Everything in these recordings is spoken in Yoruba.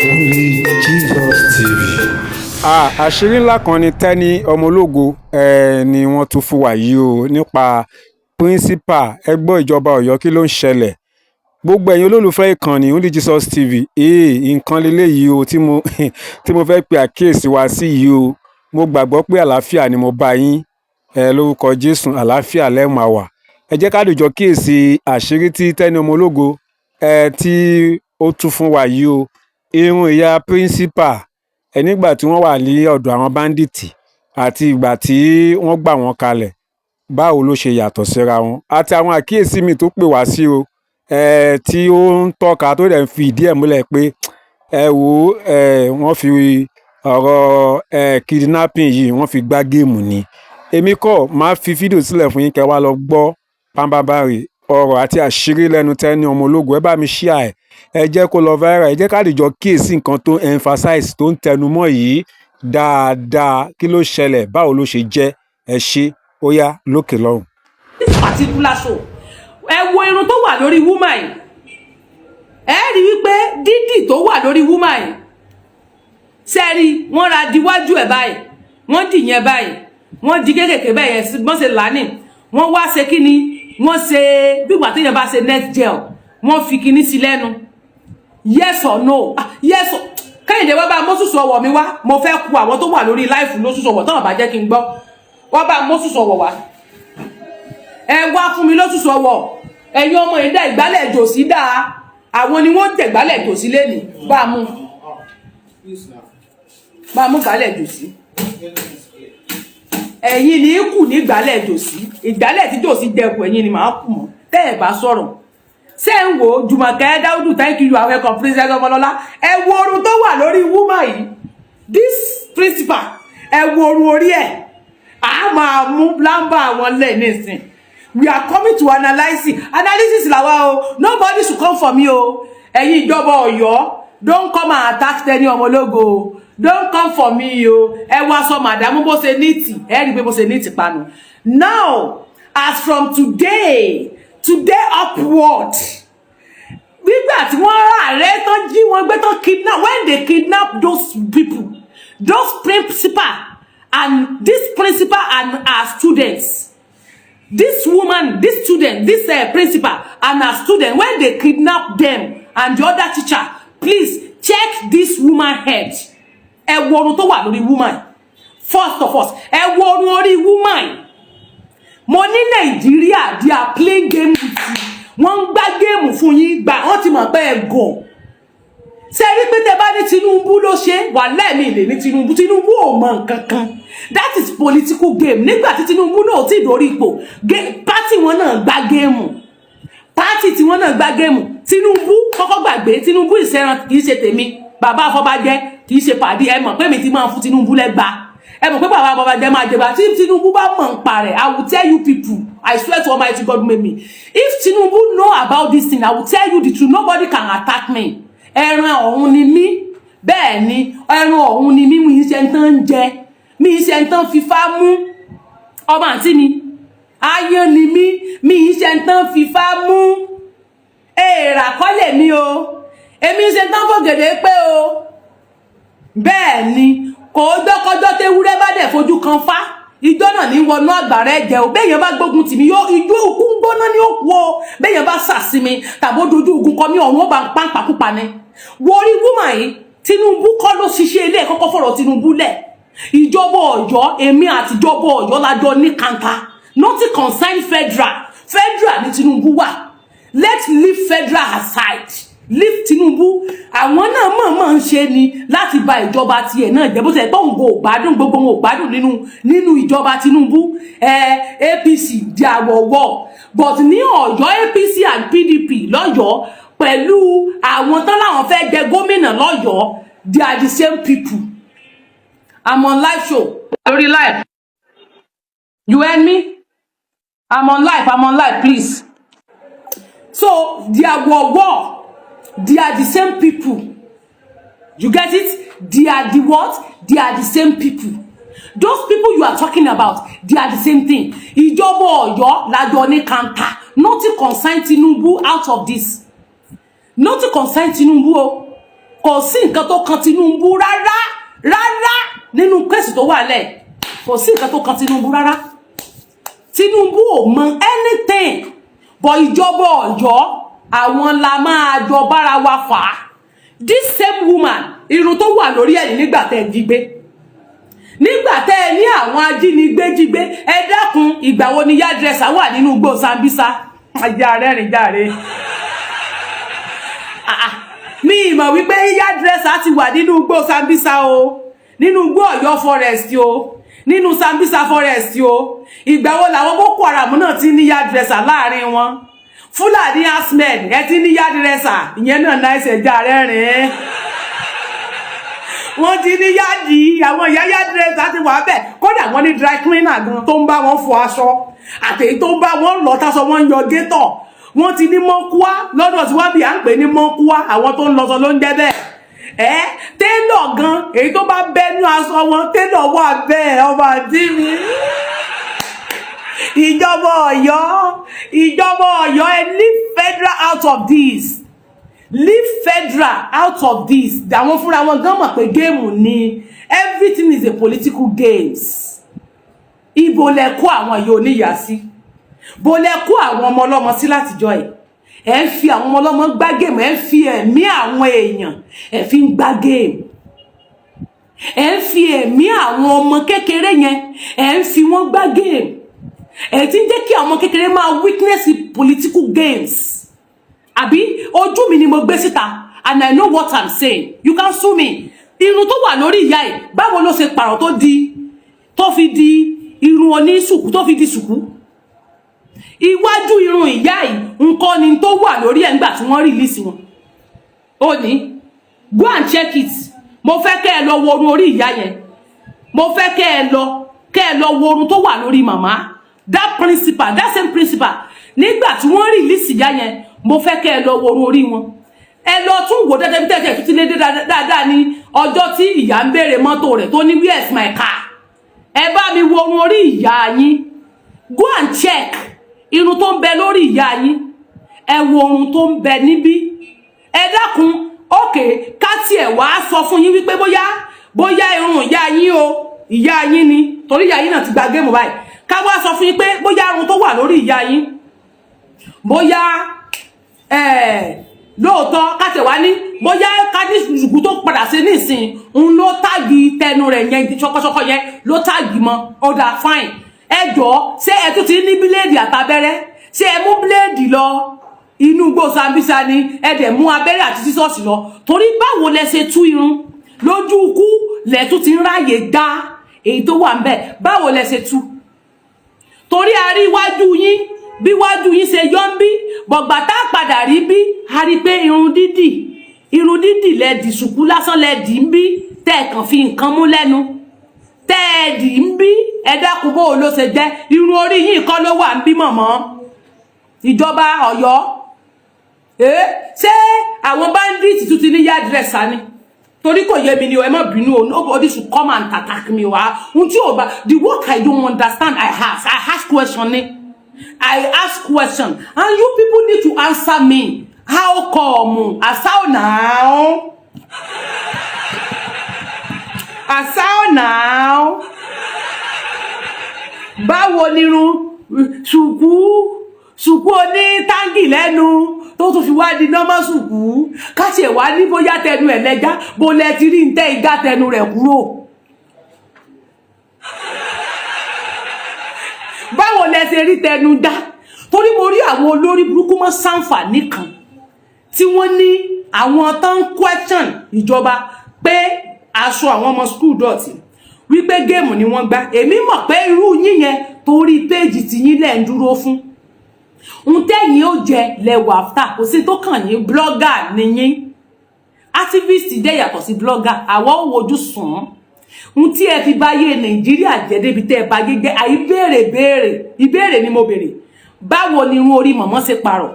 Only Jesus TV. Àṣírí ńlá kan ni Tẹ́ni Ọmọlógo ni wọ́n tún fún wa yìí o nípa principal ẹgbẹ́ ìjọba Ọ̀yọ́ kí ló ń ṣẹlẹ̀ gbogbo ẹ̀yin olólùfẹ́ ìkànnì Only Jesus TV nǹkan lélẹ́yìí o tí mo fẹ́ pe àkíyèsí wa sí yìí o mo gbàgbọ́ pé àlàáfíà ni mo bá yín lórúkọ Jésù àlàáfíà lẹ máa wà ẹ jẹ́ ká dìjọ kíyèsí àṣírí tí Tẹ́ni Ọmọlógo tí ó tún fún wa yìí o irun ìyá principal nígbà tí wọ́n wà ní ọ̀dọ̀ àwọn báńdíìtì àti ìgbà tí wọ́n gbà wọ́n kalẹ̀ báwo ló ṣe yàtọ̀ síra wọn àti àwọn àkíyèsí mi tó pè wá sí o tí ó ń tọ́ka tó dẹ̀ ń fi ìdí ẹ̀ múlẹ̀ pé wọ́n fi ọ̀rọ̀ kidnapping yìí wọ́n fi gbá géèmù ni èmi kọ́ máa fi fídíò sílẹ̀ fún yín kẹ́ wá lọ gbọ́ pàmbábárì ọ̀rọ̀ àti àṣírí lẹ́nu Tẹ́ni Ọmọlógo ẹ bá mi share ẹ jẹ́ kó lọ viral ẹ jẹ́ ká dìjọ kíyèsí nǹkan tó emphasize tó ń tẹnumọ́ yìí dáadáa kí ló ṣẹlẹ̀ báwo ló ṣe jẹ́ ẹ ṣe ó yá lókè lọ́hùn. this particular show ẹ wo irun tó wà lórí woman yìí ẹ rí wípé dídì tó wà lórí woman yìí sẹ́ẹ̀rí wọ́n ra diwájú ẹ̀ báyìí wọ́n dì yẹn báyìí wọ́n di kékèké bẹ́ẹ̀ yẹn wọ́n ṣe lánì wọ́n wá ṣe kíni wọ́n ṣe bí ìgbà téèyàn bá ṣe net gel wọ́n fi kíní sí lẹ́nu yes or no yes or Kẹ́hìndé wá bá mọ́sùsù ọwọ́ mi wá mo fẹ́ ku àwọn tó wà lórí láìfù lóṣùṣù ọwọ́ táwọn bá jẹ́ kí n gbọ́ wọ́n bá mọ́sùsù ọwọ́ wá ẹ wá fún mi lóṣùṣù ọwọ́ ẹ̀yin ọmọ ìdá ìgbálẹ̀ jòsí dáa àwọn ni wọ́n tẹ̀ gbálẹ̀ jòsí lẹ́nu bá mú gbálẹ̀ jòsí ẹ̀yin ni kù ní gbálẹ̀ jòsí ìgbálẹ̀ tí jòsí dẹkù ẹ̀yin ni màá kù mọ́ tẹ́ ẹ̀ bá sọ̀rọ̀ ṣé ń wo Jùmọ̀kẹ́ Dáúdù thank you are welcome princess Ọmọlọ́lá ẹ wo orun tó wà lórí woman yìí this principal ẹ wo orun orí ẹ̀ a máa mú lámbà àwọn lẹ̀ nísìn we are coming to analysis làwa o nobody should come for me o ẹ̀yin ìjọba Ọ̀yọ́ don't come and attack Tẹ́ni Ọmọlógo don't come for me o ẹ wá sọ màdàmú bó ṣe níìtì ẹ rí pé bó ṣe níìtì panu now as from today upward nígbà tí wọ́n ààrẹ tán jí wọn gbé tán kidnap when they kidnap those people those principal and our students this woman this student this principal and her student when they kidnap them and the other teacher please check this woman head ẹ wo orun tó wà lórí woman first of all ẹ wo orun orí woman mo ní Nàìjíríà they are playing game with you wọ́n ń gbá géèmù fún yín gbà wọ́n ti mọ̀ pé ẹ gàn ṣe rí pé tẹ́ bá ní Tinubu ló ṣe wà lẹ́ẹ̀mí ilé ní Tinubu ò mọ nǹkan kan that is political game nígbà tí Tinubu náà ti dórí ipò pátì wọn náà gbá géèmù pátì tí wọn náà gbá géèmù Tinubu kọ́kọ́ gbàgbé Tinubu ìṣẹ́ran kì í ṣe tèmi bàbá Afọbajẹ kì í ṣe pàdé ẹ mọ̀ pé mi ti máa fún Tinubu lẹ́gbàá ẹ mọ̀ pé bàbá Afọbajẹ máa jẹba tí Tinubu bá mọ̀ ń pa rẹ̀ I will tell you people I swear to Almighty God made me if Tinubu know about this thing I will tell you the truth nobody can attack me ẹran ọ̀hún ni mí bẹ́ẹ̀ ni ẹran ọ̀hún ni mí mi ṣe ń tán jẹ mi ṣe ń tán fífá mú ọmọ àǹtí mi ayán ni mi ṣe ń tán fífá mú èèrà kọ́lẹ̀ mi o èmi ṣe ń tán fògèdè pé o bẹ́ẹ̀ ni kò dọ́kọjọ́ tewúrẹ́ bá dẹ̀ fojú kan fá ìjọ náà ní wọnú àgbàrá ẹ̀jẹ̀ o béèyàn bá gbógun tì mí yóò ìjọ òkun gbóná ní òkú o béèyàn bá sàsí mi tàbí ó dojú ogun kọ mí ọ̀run ó bá ń pàǹpàkúpa ni wo orí woman yìí Tinubu kọ́ ló ṣiṣẹ́ ilé ẹ̀kọ́kọ́ fọ̀rọ̀ Tinubu lẹ̀ ìjọba Ọ̀yọ́ èmi àti ìjọba Ọ̀yọ́ lájọ ní kàńkà nothing concern federal ní Tinubu wà let's leave federal aside leave Tinubu àwọn náà mọ̀ ń ṣe ni láti ba ìjọba tiẹ̀ náà jẹ́ bó ṣe pé òun kò gbádùn gbogbo wọn ò gbádùn nínú ìjọba Tinubu APC di àwọ̀wọ̀ but ní Ọ̀yọ́ APC and PDP lọ́yọ̀ọ́ pẹ̀lú àwọn tán láwọn fẹ́ jẹ gómìnà lọ́yọ̀ọ́ they are the same people. I'm on live show lórí live you heard me I'm on live please so di àwọ̀wọ̀ they are the same people. You get it? They are the what? They are the same people. Those people you are talking about, they are the same thing. Ìjọba Ọ̀yọ́ lájọ ní kàńtà. Nothing concern Tinubu out of this. Nothing concern Tinubu o. kò sí nǹkan tó kan Tinubu rárá nínú kéèsì tó wà lẹ̀ kò sí nǹkan tó kan Tinubu rárá Tinubu ò mọ anything but ìjọba Ọ̀yọ́ àwọn la máa jọ bára wa fà á this same woman irun tó wà lórí ẹ̀ nígbà tẹ́ jí gbé nígbà tẹ́ ní àwọn ajínigbé jí gbé ẹ dákun ìgbà wo ni hairdresser wà nínú igbó Sambisa ajá rẹ́rìn jàre mi ìmọ̀ wípé hairdresser ti wà nínú igbó Sambisa o nínú igbó Ọ̀yọ́ forest o nínú Sambisa forest o ìgbà wo làwọn Boko Haram náà ti ní hairdresser láàrin wọn Fúlàní asmen ẹ ti ní hairdresser ìyẹn náà nice ẹja rẹ́rìn wọ́n ti ní yáàdì àwọn ìyá hairdresser ti wà bẹ́ẹ̀ kódà wọ́n ní dry cleaner gan tó ń bá wọn fọ aṣọ àtèyí tó ń bá wọn lọ táṣọ wọn yọ gétọ̀ wọ́n ti ní mọ́kúá lọ́dọ̀ tí wọ́n bí à ń pè ní mọ́kúá àwọn tó ń lọ́sọ ló ń jẹ́ bẹ́ẹ̀ télọ̀ gan èyí tó bá bẹ́nu aṣọ wọn télọ̀ wà bẹ́ẹ̀ ọba àti mi ìjọba Ọ̀yọ́ ẹ leave federal out of this leave federal out of this àwọn fúnra wọn gan mọ̀ pé géèmù ni everything is a political games ibo lẹ kó àwọn yìí oníyà sí bó lẹ kó àwọn ọmọ ọlọ́mọ sí látijọ́ ẹ̀ ẹ ń fi àwọn ọmọ ọlọ́mọ gbá géèmù ẹ ń fi ẹ̀mí àwọn èèyàn ẹ fi ń gbá géèmù ẹ ń fi ẹ̀mí àwọn ọmọ kékeré yẹn ẹ ń fi wọ́n gbá géèmù ẹ ti ń jẹ́ kí àwọn ọmọ kékeré máa witness political games àbí ojú mi ni mo gbé síta and I know what I'm saying you can sue me irun tó wà lórí ìyá ẹ̀ báwo ló ṣe pààrọ̀ tó fi di irun oníṣùkú tó fi di ṣùkú iwájú irun ìyá yìí nǹkan ni tó wà lórí ẹ̀ nígbà tí wọ́n release wọn ó ní go and check it mo fẹ́ kẹ́ ẹ lọ wo orun orí ìyá yẹn mo fẹ́ kẹ́ ẹ lọ wo orun tó wà lórí màmá that same principal nígbà tí wọ́n release ìyá yẹn mo fẹ́ kẹ́ ẹ lọ wo orun orí wọn ẹ lọ tún wò dáadáa bí tẹ́tẹ́ tún ti lé dáadáa ní ọjọ́ tí ìyá ń béèrè mọ́tò rẹ̀ tó ní where's my car ẹ bá mi wo orun orí ìyá yín go and check irun tó ń bẹ lórí ìyá yín ẹ wo orun tó ń bẹ níbí ẹ dákun okay ká tiẹ̀ wá sọ fún yín wípé bóyá irun ìyá yín o ìyá yín ni torí ìyá yín náà ti gba géèmù báyìí ká wá sọ fún yín pé bóyá irun tó wà lórí ìyá yín bóyá lóòótọ́ ká tẹ̀ wá ní bóyá ká ní ṣùgbọ́n tó padà sí nísìn ń ló táàgì tẹnu rẹ̀ yẹn ṣọkọṣọkọ yẹn ló táàgì mọ́ ọ̀dà fine ẹ jọ̀ọ́ ṣé ẹ tún ti ní bíléèdì àtàbẹ́rẹ́ ṣé ẹ mú bíléèdì lọ inú igbó Sambisa ni ẹ dẹ̀ mú abẹ́rẹ́ àti sísọ́ọ̀sì lọ torí báwo lẹ ṣe tú irun lójú ikú lẹ tún ti ń ráàyè gbá èyí tó wà ń bẹ̀ báwo lẹ ṣe tú torí a rí iwájú yín bí wájú yín ṣe yọ ń bí bọ̀gbà tá a padà rí bí a rí pé irun dídì lẹ́dì ṣùkú lásán lẹ́dì ń bí tẹ́ẹ̀kàn fi nǹkan mú lẹ́nu tẹ́ẹ̀dì ń bí ẹ̀dákun bó ló ṣe jẹ́ irun orí yín kọ́ ló wà ń bí mọ̀mọ́ ìjọba Ọ̀yọ́ ṣé àwọn bandits tún ti ní hairdresser ni torí kò yé mi ni ẹ má bínú o nobody should come and attack me wa ohun tí ò bá the work I don't understand I ask question ni I ask question and you people need to answer me how come asao now báwo nírun ṣùkú oní táǹgì lẹ́nu tó tún fi wá di normal ṣùkú káṣí ẹ̀ wá ní bóyá tẹnu ẹ̀ lẹ́já bó lẹ ti rí ń tẹ́ igá tẹnu rẹ̀ kúrò báwo lẹ ṣe rí tẹnu dá torí mo rí àwọn olórí burúkú mọ́ ṣàǹfààní kan tí wọ́n ní àwọn tán question ìjọba pé aṣọ àwọn ọmọ school dọ̀tí wípé géèmù ni wọ́n gbá èmi mọ̀ pé irú yín yẹn torí péjì tí yín lẹ̀ ń dúró fún ń tẹ́yìn ó jẹ lẹ́wọ̀ after kò sí tó kàn yín blogger ni yín activist dẹ̀ yàtọ̀ sí blogger àwọn ò wojú sùn ń tí ẹ fi báyé Nàìjíríà jẹ́ débi tẹ́ ẹ bá gẹ́gẹ́ ìbéèrè ni mo béèrè báwo ni irun orí mọ̀mọ́ ṣe parọ̀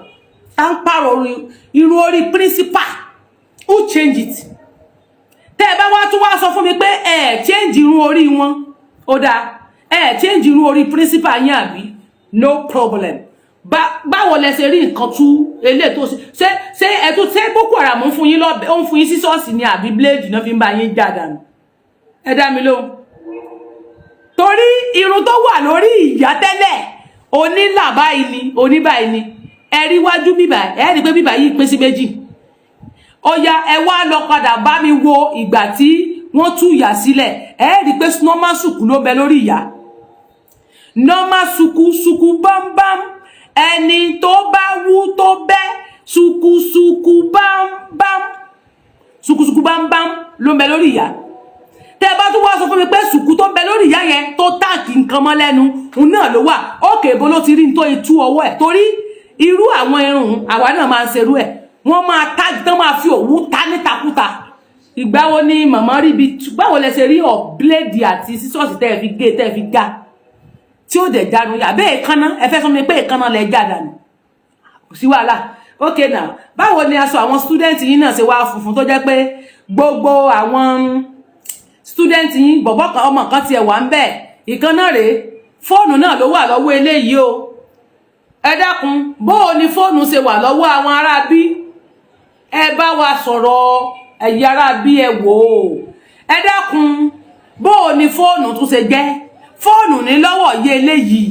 tá ń parọ̀ irun orí principal who change it tẹ́ ẹ bá wá tún wá sọ fún mi pé ẹ change irun orí wọn ó dáa ẹ change irun orí principal yín àbí no problem báwo lẹ ṣe rí nǹkan tú ele tó ṣé ẹ tó ṣé Boko Haram ń fún yín lọ́bẹ ó ń fún yín sí ṣọ́ọ̀ṣì ni àbí blade náà fi ń bá yín jà dànù ẹ dá mi lóhùn torí irun tó wà lórí ìyá tẹ́lẹ̀ onílà báyìí ni oníbàyìí ni ẹ rí wájú bíbà ẹ rí pé bíbà yìí pín sí méjì ó yá ẹ wá lọ padà bá mi wo ìgbà tí wọ́n tú ìyá sílẹ̀ ẹ rí pé normal suku ló bẹ lórí ìyá normal suku bámbám ẹni tó bá wú tó bẹ́ suku bámbám ló bẹ lórí ìyá tẹ́ bá tún wá sọ fún mi pé suku tó bẹ lórí ìyá yẹn tó táàkì nǹkan mọ́ lẹ́nu òun náà ló wà ókè bó ló ti rí tó itú ọwọ́ ẹ̀ torí irú àwọn irun àwa náà máa ń ṣerú ẹ̀ wọ́n máa táàkì tán máa fi òwú ta nítakúta ìgbà wo ni màmá rí bi báwo lẹ ṣe rí blade àti sísọ́ọ̀sì tẹ́ fi gé tẹ́ fi ga tí ó dẹ̀ jánu yà bẹ́ẹ̀ èékánná ẹ fẹ́ sọ mi pé èékánná lẹ já dànù kò sí wàhálà okay now báwo ni aṣọ àwọn student yín náà ṣe wá funfun tó jẹ́ pé gbogbo àwọn student yín bọ̀bọ̀ kan ọmọ kan tiẹ̀ wà ń bẹ̀ ìkànnà rèé fóònù náà ló wà lọ́wọ́ eléyìí o ẹ dákun bó ni fóònù ṣe wà lọ́wọ́ àwọn ará bí ẹ bá wa sọ̀rọ̀ ẹ̀yà ará bí ẹ wò ó ẹ dákun bó ni fóònù tún ṣe jẹ́ fóònù ní lọ́wọ́ yé eléyìí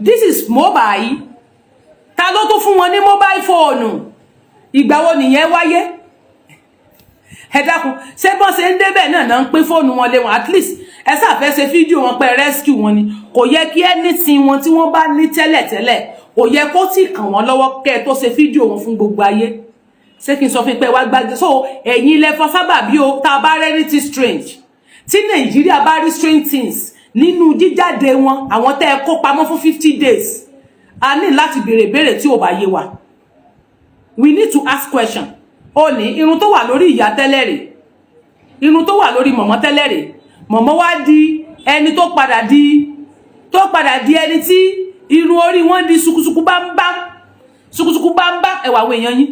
this is mobile ta ló tún fún wọn ní mobile fóònù ìgbà wo nìyẹn wáyé ẹ dákun ṣé bọ́n ṣe ń débẹ̀ náà ń pín fóònù wọn lé wọn at least ẹ ṣàfẹ́ ṣe fídíò wọn pé rescue wọn ni kò yẹ kí anything wọn tí wọ́n bá ní tẹ́lẹ̀tẹ́lẹ̀ kò yẹ kó tí kàn wọ́n lọ́wọ́ kẹ́ tó ṣe fídíò wọn fún gbogbo ayé ṣé kí n sọ fún pé wá gbájú so ẹ̀yin ilẹ̀ fọ́ sábà bí o tá a bá rẹ́ ní ti strange tí Nàìjíríà bá rí strange things nínú jíjáde wọn àwọn tẹ́ ẹ kó pamọ́ fún 50 days a ní láti béèrè tí ò bá yé wa we need to ask question ó ní irun tó wà lórí ìyá tẹ́lẹ̀ rẹ̀ irun tó wà lórí mọ̀mọ́ tẹ́lẹ̀ rẹ̀ mọ̀mọ́ wá di ẹni tó padà di ẹni tí irun orí wọn di sukusuku bámbám ẹwà àwọn èèyàn yín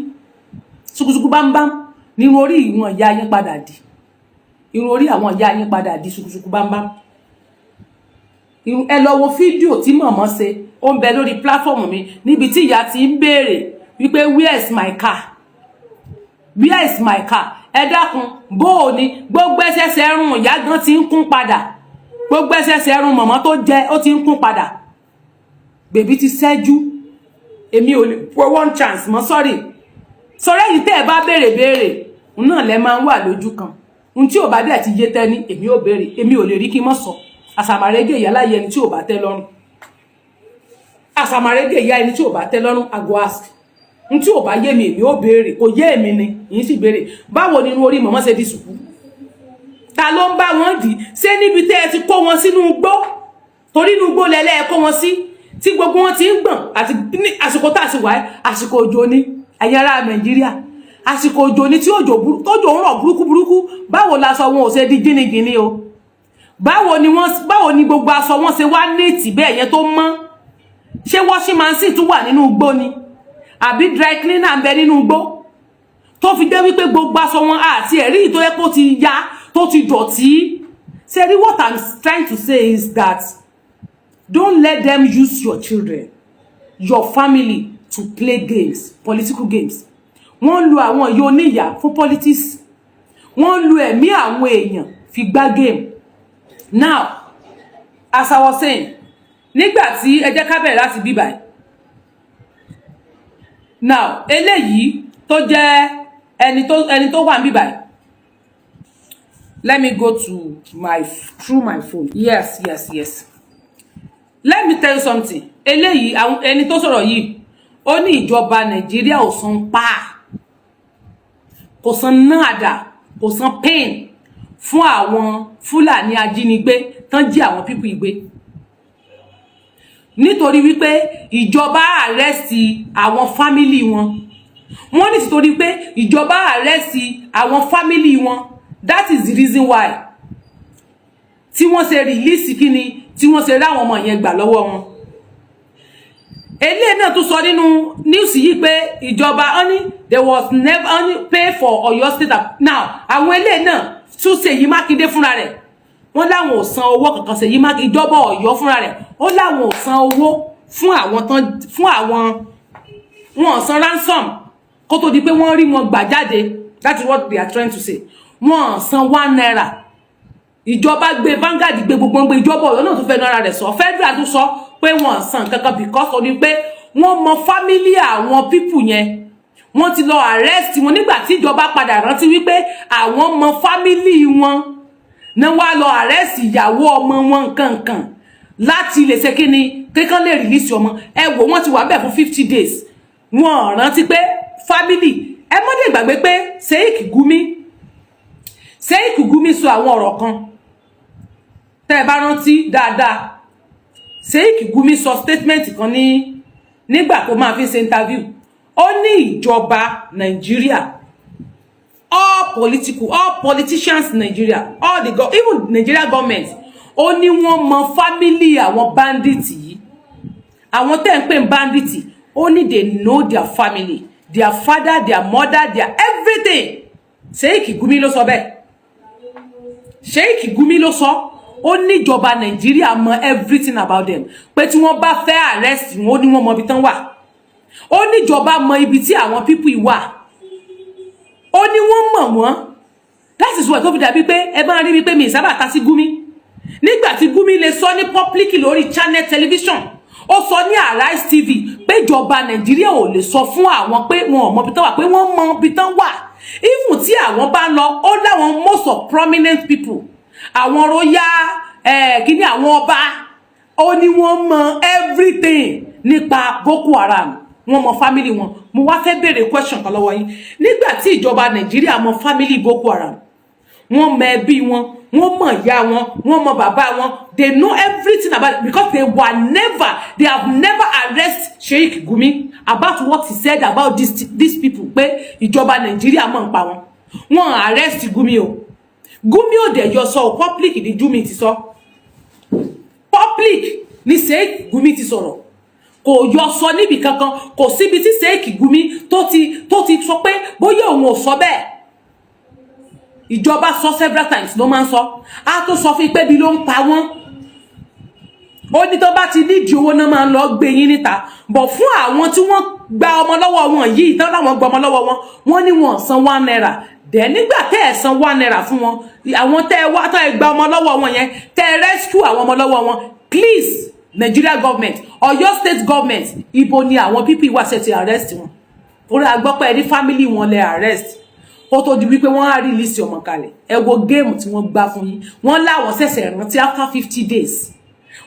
sukusuku bámbám ní irun orí ìwọ̀n ìyá yín padà di irun orí àwọn ìyá yín padà di sukusuku bámbám ẹ lọ wo fídíò tí mọ̀mọ́ ṣe ó ń bẹ lórí platform mi níbi tí ìyá ti ń béèrè wípé where is my car ẹ dákun bó ni gbogbo ẹsẹsẹ ẹrùn ìyá gan ti ń kún padà gbogbo ẹsẹsẹ ẹrùn mọ̀mọ́ tó jẹ ó ti ń kún padà bèbí ti ṣẹ́jú èmi ò lè for one chance mọ́ sorry yìí tẹ́ ẹ bá béèrè náà lẹ máa ń wà lójú kan ohun tí ò bá dẹ̀ ti yé tẹ́ni èmi ò béèrè èmi ò lè rí kí n mọ́ sọ àsàmàrégé ìyá láyé ẹni tí ò bá tẹ́ lọ́rùn àsàmàrégé ìyá ẹni tí ò bá tẹ́ lọ́rùn I go ask n tí ò bá yé mi èmi ò béèrè kò yé èmi ni yìí sì béèrè báwo ni inú orí mọ̀mọ́ ṣe di sùkú ta ló ń bá wọn dì ṣé níbi tẹ́ ẹ ti kó wọn sínú igbó torí inú igbó lẹ́lẹ́ ẹ kó wọn sí tí gbogbo wọn ti ń gbọ̀n àti àsìkò tá a sì wáyé àsìkò òjò ni ẹ̀yin ará Nàìjíríà àsìkò òjò ni tí òjò ń rọ̀ burúkú báwo la sọ wọn ò ṣe di gínígíní o báwo ni gbogbo aṣọ wọn ṣe wá néètì bẹ́ẹ̀ yẹn tó mọ́ ṣé washing machine tún wà nínú igbó ni àbí dry cleaner ń bẹ nínú igbó tó fi jẹ́ wípé gbogbo aṣọ wọn àti ẹ̀rí tó yẹ kó ti ya tó ti dọ̀tí ṣe rí what I'm trying to say is that don't let them use your children your family to play games political games wọ́n lo àwọn ìyá oníyà fún politics wọ́n lo ẹ̀mí àwọn èèyàn fi gbá game now as I was saying nígbà tí ẹ jẹ́ ká bẹ̀rẹ̀ láti bí báyìí now eléyìí tó jẹ́ ẹni tó wà ní bí báyìí let me go to through my phone yes let me tell you something eléyìí ẹni tó sọ̀rọ̀ yìí ó ní ìjọba Nàìjíríà ò san pa kò san náàdà kò san pain fún àwọn Fúlàní ajínigbé tán jí àwọn pípù ìgbé nítorí wípé ìjọba àrẹ́sì àwọn fámílì wọn wọ́n ní títorí pé ìjọba àrẹ́sì àwọn fámílì wọn that is the reason why tí wọ́n ṣe release kíni tí wọ́n ṣe ráwọn ọmọ yẹn gbà lọ́wọ́ wọn eléyìí náà tún sọ nínú news yìí pé ìjọba there was never only pay for Ọ̀yọ́ state now àwọn eléyìí náà tún Ṣèyí Mákindé fúnra rẹ̀ wọ́n láwọn ò san owó kankan Ṣèyí Mákindé ìjọba Ọ̀yọ́ fúnra rẹ̀ ó láwọn ò san owó fún àwọn wọ́n san ransom kó tó di pé wọ́n rí wọn gbà jáde. That is what they are trying to say. Wọ́n san 1 naira. Ìjọba gbé Vanguard gbé gbogbo gbé ìjọba Ọ̀yọ́ náà tún fẹ́ nára rẹ̀ sọ. Federal tún sọ pé wọ́n san kankan because ó ní pé wọ́n mọ family àwọn people yẹn. Wọ́n ti lọ arrest wọn nígbà tí ìjọba padà rántí wípé àwọn mọ family wọn. Na wá lọ arrest ìyàwó ọmọ wọn kankan láti lè ṣe kíni kékan lè release ọmọ. Ẹ wò wọ́n ti wà ńbẹ̀ fún 50 days. Wọ́n rántí pé family ẹ mọ́ dé gbàgbé pé Sheikh Gumi sọ àwọn ọ̀rọ̀ kan tẹ́ bá rántí dáadáa. Sheikh Gumi sọ statement kan nígbà tó máa fi ṣe interview. Ó ní ìjọba Nigeria, all politicians in Nigeria, even Nigeria government, ó ní wọ́n mọ family àwọn bandits yìí. Àwọn tẹ́ ń pè bandits, ó ní they know their family, their father, their mother, their everything. Sheikh Gumi ló sọ bẹ́ẹ̀. Sheikh Gumi ló sọ. Ó ní ìjọba Nigeria mọ everything about them. Pé tí wọ́n bá fẹ́ arrest wọn, ó ní wọ́n mọ ibi tán wà. Ó ní ìjọba mọ ibi tí àwọn people wà. Ó ní wọ́n mọ̀ wọ́n. That is why tó fi dàbí pé ẹ bá rí mi pé mi sábà ta sí Gumi. Nígbà tí Gumi lè sọ ní public lórí channel television. Ó sọ ní Arise TV pé ìjọba Nigeria ò lè sọ fún àwọn pé wọn ò mọ ibi tán wà, pé wọ́n mọ ibi tán wà. Even tí àwọn bá lọ, ó láwọn most of prominent people. Àwọn royal kíní àwọn ọba, ó ní wọ́n mọ everything nípa Boko Haram. Wọ́n mọ family wọn. Mo wá fẹ́ béèrè question kan lọ́wọ́ yín. Nígbà tí ìjọba Nigeria mọ family Boko Haram, wọ́n mọ ẹbí wọn, wọ́n mọ ìyá wọn, wọ́n mọ bàbá wọn. They know everything about it because they have never arrested Sheikh Gumi about what he said about these people. Pé ìjọba Nigeria mọ̀ ń pa wọn. Wọ́n arrest Gumi o. Gumi ò dẹ̀ yọ sọ public ni Gumi ti sọ. Public ni Sheikh Gumi ti sọ̀rọ̀. Kò yọ sọ níbi kankan, kò síbi tí Sheikh Gumi tó ti sọ pé bóyá òun ò sọ bẹ́ẹ̀. Ìjọba sọ several times ló máa ń sọ. A tó sọ fún pé bí ló ń pa wọ́n. Ó ní tó bá ti nídìí owó náà máa ń lọ gbé yín níta. Bọ̀ fún àwọn tí wọ́n gba ọmọ lọ́wọ́ wọn yìí, tán láwọn gba ọmọ lọ́wọ́ wọn, wọ́n ní wọ́n san 1 naira. Dẹ̀ nígbà tẹ́ ẹ̀ san 1 naira fún wọn, àwọn tẹ́ wá tán ẹ gba ọmọ lọ́wọ́ wọn yẹn, tẹ́ rescue àwọn ọmọ lọ́wọ́ wọn. Please, Nigeria government, Ọ̀yọ́ state government, ibo ni àwọn people wá ṣe ti arrest wọn. Orí agbọ́pẹ́ ní family wọn lẹ arrest. Ó tó di wípé wọ́n á release ọmọ kalẹ̀. Ẹ wo game tí wọ́n gbá fún yín. Wọ́n láwọn ṣẹ̀ṣẹ̀ rántí after 50 days.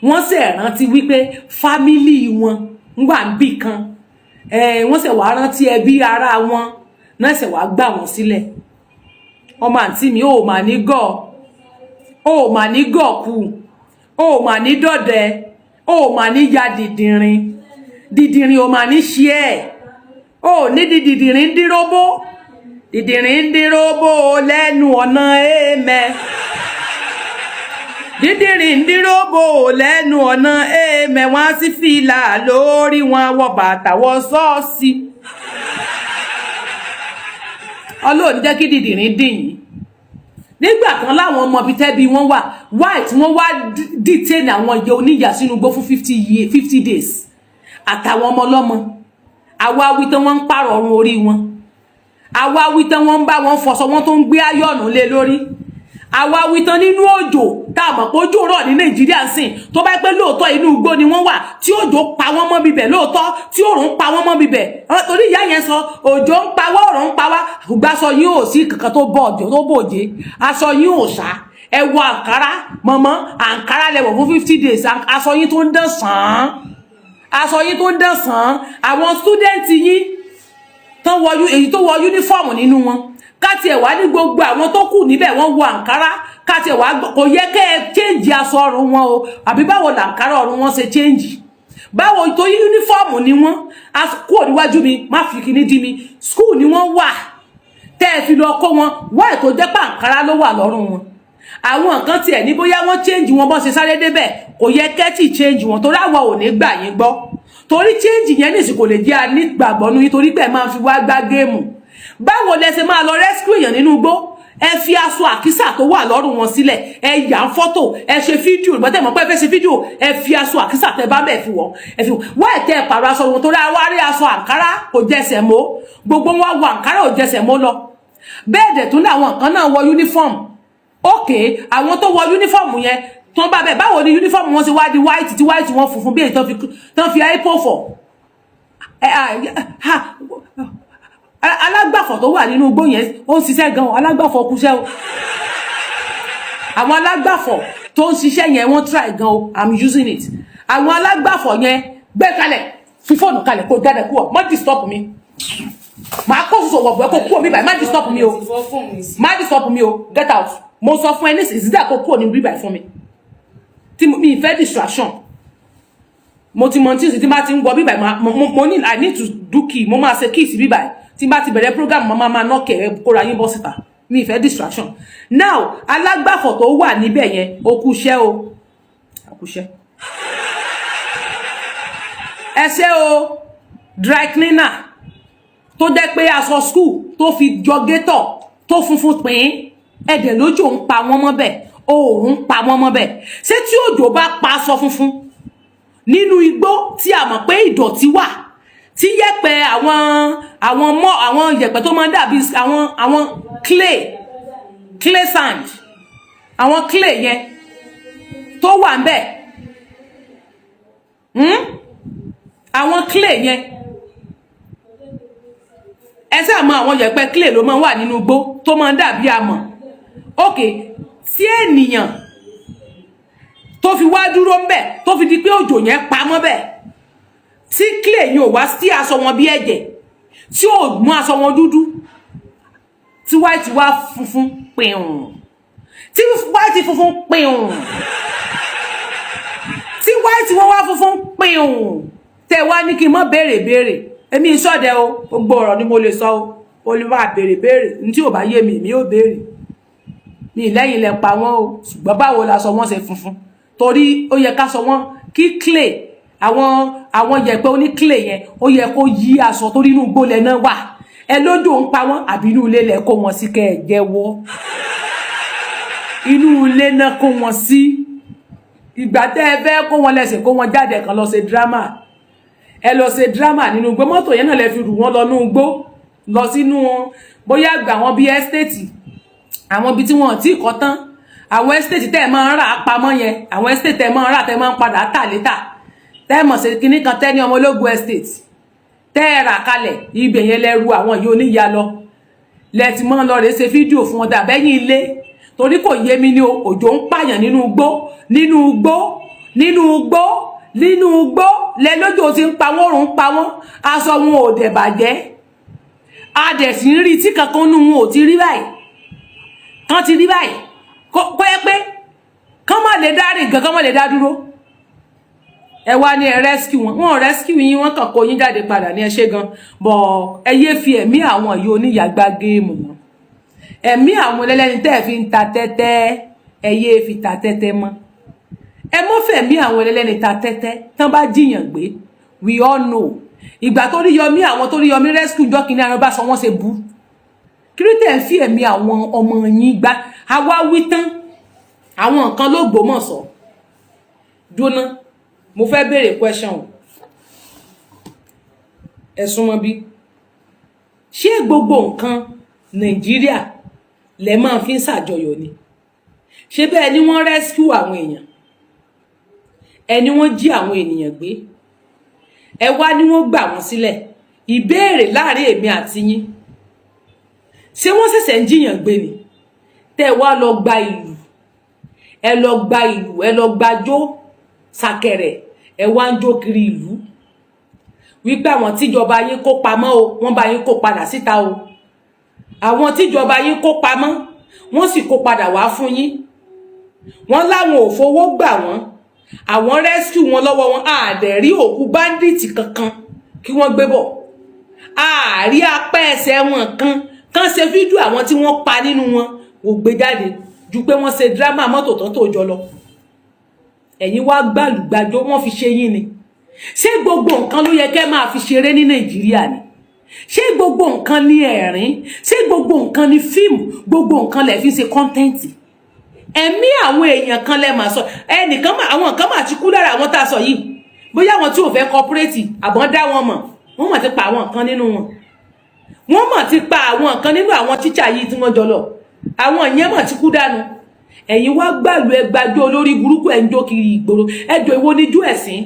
Wọ́n ṣẹ̀ rántí wípé family wọn wà níbì kan. Wọ́n ṣẹ̀ wá rántí ẹbí ara wọn. Náà ṣẹ̀ wá gbà wọ́n sílẹ̀. Ọmọ àǹtí mi ó mà ní gọ̀. Ó mà ní gọ̀ kú. Ó mà ní dọ̀dẹ̀. Ó mà ní ya dìdìrín. Dìdìrín ó mà ní ṣe ẹ̀. Ó ní dìdìrín díróbó. Dìdìrín díróbó lẹ́nu ọ̀nà èèmẹ̀. Dìdìrín díróbó lẹ́nu ọ̀nà èèmẹ̀. Wọ́n sì fìlà lórí wọn wọ bàtà wọ ṣọ́ọ̀ṣì. Ọlọ́run jẹ́ kí dìdìrín dìn yín. Nígbà kan láwọn ọmọ bíi tẹ́bí wọ́n wà, white wọ́n wá detain àwọn ìyá oníyà sínú igbó fún 50 days. Àtàwọn ọmọ ọlọ́mọ. Àwa wí tán wọ́n ń pààrọ̀ ọrùn orí wọn. Àwa wí tán wọ́n ń bá wọn fọṣọ, wọ́n tó ń gbé ayọ̀nù lé lórí. Àwa wí tán nínú òjò, tá mọ̀ pé òjò rọ̀ ní Nàìjíríà sìn, tó bá pẹ́ lóòótọ́ inú igbó ni wọ́n wà, tí òjò pa wọ́n mọ́ bibẹ̀ lóòótọ́, tí òòrùn pa wọ́n mọ́ bibẹ̀. Torí ìyá yẹn sọ, òjò ń pa wá, òòrùn ń pa wá, gbàsọ yín ò sí kankan tó bòjé, aṣọ yín ò ṣá. Ẹ wọ àǹkárá, mọ̀mọ́, àǹkárá lẹ́wọ̀ fún 50 days, aṣọ yín tó ń dán sàn. Aṣọ yín tó ń dán sàn. Àwọn student yín tán wọ èyí tó wọ uniform nínú wọn. Káti ẹ̀ wá ní gbogbo àwọn tó kù níbẹ̀ wọ́n wọ àǹkárá. Káti ẹ̀ wá kò yẹ kẹ́ ẹ change aṣọ ọrùn wọn o. Àbí báwo làǹkárá ọrùn wọn ṣe change. Báwo tó uniform ni wọ́n. Kúrò níwájú mi, má fi kíní dí mi. School ni wọ́n wà. Tẹ́ ẹ fi lọ kó wọn. Why tó jẹ́ pé àǹkárá ló wà lọ́rùn wọn. Àwọn nǹkan tiẹ̀ ní bóyá wọ́n change wọn bọ́ ṣe sáré débẹ̀. Kò yẹ kẹ́tì change wọn torí àwa ò ní gbà yín gbọ́. Torí change yẹn nìsí kò lè jẹ́ anígbàgbọ́ nú yín torí pé ẹ máa fi wá gbá géèmù. Báwo lẹ ṣe máa lọ rescue èèyàn nínú igbó? ẹ fi aṣọ àkísà tó wà lọ́rùn wọn sílẹ̀, ẹ yà fọ́tò, ẹ ṣe fídíò, ìgbà tẹ́ mọ̀ pé ẹ fẹ́ ṣe fídíò, ẹ fi aṣọ àkísà tẹ́ bá bẹ́ẹ̀ fi wọ̀, ẹ fi wá ẹ̀tẹ́ pàrọ̀ aṣọ wọn torí àwa rí aṣọ àǹkárá kò jẹsẹ̀ mọ́, gbogbo wọn wọ àǹkárá ò jẹsẹ̀ mọ́ lọ. Bẹ́ẹ̀ dẹ̀ tún láwọn kan náà wọ uniform. Okay, àwọn tó wọ uniform yẹn tó bá bẹ́ẹ̀ báwo ni uniform wọn ṣe wá di white tí white wọn funfun bí èyí tán fi aipo fọ̀. Alágbàfọ̀ tó wà nínú igbó yẹn ó ń ṣiṣẹ́ gan, alágbàfọ̀ kúṣẹ́ o. Àwọn alágbàfọ̀ tó ń ṣiṣẹ́ yẹn wọ́n try gan o, I'm using it. Àwọn alágbàfọ̀ yẹn gbé kalẹ̀ fi fóònù kalẹ̀ kó jáde kúrò, má disturb mi. Màá kó sọ̀sọ̀ wọ̀bọ̀ kó kúrò mi báyìí, má disturb mi o. Má disturb mi o, get out. Mo sọ fún ẹ ní ìsìdá kó kúrò ní bíbáyìí fún mi. Tí mi ìfẹ́ distraction. Mo ti mọ̀ tí bá ti ń gbọ́ bíbáyìí, mo ní I need to do key, mo máa ṣe key sí bíbáyìí. Tí bá ti bẹ̀rẹ̀ program mo máa knock ẹ kóra yín bọ́ síta. Mi ìfẹ́ distraction. Now, alágbàfọ̀ tó wà níbẹ̀ yẹn, ó kúṣẹ́ o. Ó kúṣẹ́. Ẹ ṣé o, dry cleaner tó jẹ́ pé aṣọ school tó fi jọ gator tó funfun pín ẹ̀dẹ̀ lójó ń pa wọ́n mọ́ bẹ̀, oòrùn pa wọ́n mọ́ bẹ̀. Ṣé tí òjò bá pa aṣọ funfun nínú igbó tí a mọ̀ pé ìdọ̀tí wà, tí yẹ̀pẹ̀ àwọn yẹ̀pẹ̀ tó máa ń dàbí àwọn clay sand, àwọn clay yẹn tó wà ńbẹ̀, àwọn clay yẹn, ẹ ṣáà mọ̀ àwọn yẹ̀pẹ̀ clay ló máa ń wà nínú igbó tó máa ń dàbí amọ̀. Okay, tí ènìyàn tó fi wá dúró ńbẹ̀ tó fi di pé òjò yẹn pa mọ́ bẹ̀, tí clay yẹn ò wá sí aṣọ wọn bí ẹ̀jẹ̀, tí ò mú aṣọ wọn dúdú, tí white wá funfun pìrùn, tí white funfun pìrùn, tí white wọn wá funfun pìrùn, tẹ wá ní kí n má béèrè, èmi ìṣọ̀dẹ̀ o, gbogbo ọ̀rọ̀ ni mo lè sọ o, o lè máa béèrè, ní tí ò bá yé mi, mi ò béèrè. Ní lẹ́yìn lẹ pa wọ́n o, ṣùgbọ́n báwo la sọ wọ́n ṣe funfun? Torí ó yẹ ká sọ wọ́n kí clay, àwọn yẹ̀pẹ̀ oní clay yẹn, ó yẹ kó yí aṣọ torí inú igbó lẹ náà wà. Ẹ lójó ń pa wọ́n àbí inú ilé lẹ kó wọn sí kẹ́ ẹ jẹ́wọ́. Inú ilé náà kó wọn sí. Ìgbà tẹ́ ẹ fẹ́ kó wọn lẹ́sẹ̀ kó wọn jáde kan lọ ṣe drama. Ẹ lọ ṣe drama nínú igbó, mọ́tò yẹn náà lẹ fi rù wọ́n lọ nínú igbó, lọ sínú bóyá gbà wọ́n bí estate, àwọn ibi tí wọ́n ti kọ́ tán, àwọn estate tẹ́ máa ń rà pamọ́ yẹn, àwọn estate tẹ́ máa ń rà tẹ́ máa ń padà tà létà, tẹ́ mọ̀ sí kíní kan tẹ́ ní ọmọ ológun estate tẹ́ rà kalẹ̀, ibẹ̀ yẹn lẹ́rù àwọn yìí oníyà lọ, lẹ ti máa ń lọ rè ṣe fídíò fún wọn dàbẹ́yìn ilé, torí kò yé mi ní òjò ń pààyàn nínú igbó lẹ lójó ti ń pa wọ́n, òrùn pa wọ́n, aṣọ wọn ò dẹ̀ bàjẹ́, a dẹ̀ sì ń rí tí kankan nínú wọn ò ti rí báyìí, kan ti rí báyìí, kó yẹ pé kán má lè dá rìn gan, kán má lè dá dúró. Ẹ wá ní ẹ rescue wọn rescue yín, wọ́n kàn kó yín jáde padà ní ẹ ṣé gan, bọ̀ ẹ yé fi ẹ̀mí àwọn yìí oníyàgbá géèmù mọ́. Ẹ̀mí àwọn ẹlẹ́ni tẹ́ fi ń ta tẹ́tẹ́, ẹ yé fi ta tẹ́tẹ́ mọ́. Ẹ mọ́ fẹ̀mí àwọn ẹlẹ́ni ta tẹ́tẹ́ tán bá jiyàn gbé, we all know. Ìgbà tó rí Yọmí, àwọn tó rí Yọmí rescue jọ́ kìíní àwọn bá sọ wọ́n ṣe bú. Kí ló tẹ̀ ń fi ẹ̀mí àwọn ọmọ yín gbá? Àwa wí tán àwọn nǹkan ló gbòmọ̀ sọ. Jóná, mo fẹ́ béèrè question o. Ẹ súnmọ́ bí. Ṣé gbogbo nǹkan Nàìjíríà lẹ máa fi ń ṣàjọyọ̀ ni? Ṣé bẹ́ẹ̀ ni wọ́n rescue àwọn èèyàn? Ẹni wọ́n jí àwọn ènìyàn gbé? Ẹ wá ní wọ́n gbà wọ́n sílẹ̀? Ìbéèrè láàrin èmi àti yín. Ṣé wọ́n ṣẹ̀ṣẹ̀ ń jiyàn gbé ni? Tẹ́ wá lọ gba ìlú, ẹ lọ gba ìlú, ẹ lọ gbàjó sàkẹ̀rẹ̀, ẹ wá ń jó kiri ìlú. Wípé àwọn tíjọba yín kó pamọ́ o, wọ́n bá yín kó padà síta o. Àwọn tíjọba yín kó pamọ́, wọ́n sì kó padà wá fún yín. Wọ́n láwọn ò fowó gbà wọ́n, àwọn rescue wọn lọ́wọ́ wọn, àdẹ̀rí òkú bandit kankan kí wọ́n gbé bọ̀. Àárí apá ẹsẹ̀ wọn kan ṣe fídíò àwọn tí wọ́n pa nínú wọn ò gbé jáde ju pé wọ́n ṣe drama mọ́tò tán tó jọ lọ. Ẹ̀yin wá gbàlùgbàjò, wọ́n fi ṣe yín ni. Ṣé gbogbo nǹkan ló yẹ kẹ́ máa fi ṣeré ní Nàìjíríà ni? ṣé gbogbo nǹkan ni ẹ̀rín, ṣé gbogbo nǹkan ni fíìmù, gbogbo nǹkan lẹ fi ṣe kọ́ńtẹ́ǹtì? Ẹ̀mí àwọn èèyàn kan lẹ máa sọ, ẹnìkan àwọn kan máa ti kú lára àwọn tá a sọ yìí, bóyá àwọn tí ò fẹ́ kọpúrẹ́tì àbọ̀n dá wọn mọ̀, wọ́n mọ̀ ti pa àwọn nǹkan nínú wọn, wọ́n mọ̀ ti pa àwọn nǹkan nínú àwọn tíṣà yìí tí wọ́n jọ lọ, àwọn ìyẹn mọ̀ ti kú dànù. Ẹ̀yin wá gbàlú ẹgbàjọ olórí burúkú ẹ̀ ń jó kiri ìgboro. Ẹjọ́ èwo ni ijó ẹ̀sìn,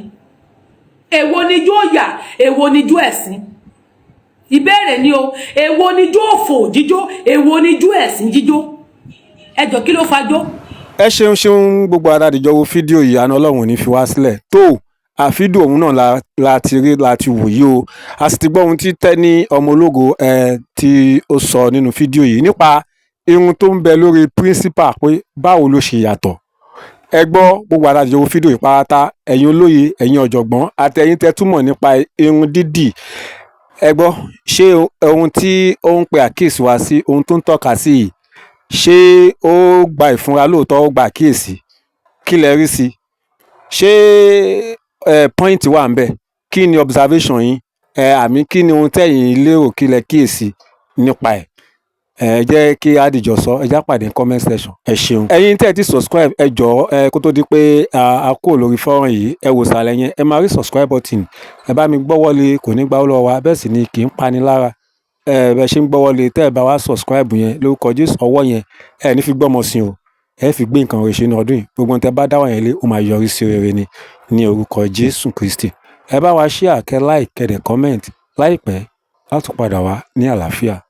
èwo ni ijó ọ̀yà, èwo ni ijó ẹ̀sìn? Ìbéèrè ni o, èwo ni ijó òfò jíjó, èwo ni ijó ẹ̀sìn jíjó? Ẹjọ́ kí ló fajó? ẹ ṣeun gbogbo aládìjọ wo fídíò yìí, àná Ọlọ́run ò ní fi wá sílẹ̀ tó àfídíò òun náà la ti rí láti wò yìí o. A sì ti gbọ́ ohun tí Tẹ́ni ọmọ ológo tí ó sọ nínú fídíò yìí nípa irun tó ń bẹ lórí principal pé báwo ló ṣe yàtọ̀. Ẹ gbọ́ gbogbo aládìjọ wo fídíò yìí pátá, ẹ̀yin olóye, ẹ̀yin ọ̀jọ̀gbọ́n àtẹ̀yin tẹ́ túmọ̀ nípa irun dídì. Ẹ gbọ́, ṣé ohun tí ó ń pe àkíyèsí wa sí, ohun tó ń tọ́ka sí yìí, ṣé ó gba ìfúnra lóòótọ́, ó gba àkíyèsí? Kí lẹ rí sí? Ṣé point wà ń bẹ? Kí ni observation yín? Àmì kí ni ohun tẹ́yin lérò, kí lẹ kíyèsí nípa ẹ̀? Ẹ jẹ́ kí a dìjọ sọ, ẹ já pàdé ní comment section. Ẹ ṣeun. Ẹ̀yin tẹ́ ti subscribe, ẹ jọ̀ọ́ kó tó di pé a kúrò lórí fọ́nrán yìí, ẹ wò sàlẹ̀ yẹn, ẹ máa rí subscribe button. Ẹ bá mi gbọ́wọ́lé, kò ní gbà ó lọ́wọ́ wa, bẹ́ẹ̀ sì ni kì í pani lára. Bẹ́ẹ̀ ṣe ń gbọ́wọ́lé, tẹ́ ẹ bá wá subscribe yẹn lórúkọ Jésù, ọwọ́ yẹn ẹ ní fi gbọ́mọ sí o, ẹ fi gbé nǹkan rẹ̀ ṣe ní ọdún yìí. Gbogbo ohun tẹ́ bá dáwọ́ yẹn lé, ó máa yọrí sí rere ni ní orúkọ Jésù Kristi. Ẹ bá wa share, kẹ́ like, kẹ́ dẹ̀ comment. Láìpẹ́ a tún padà wá ní àlàáfíà.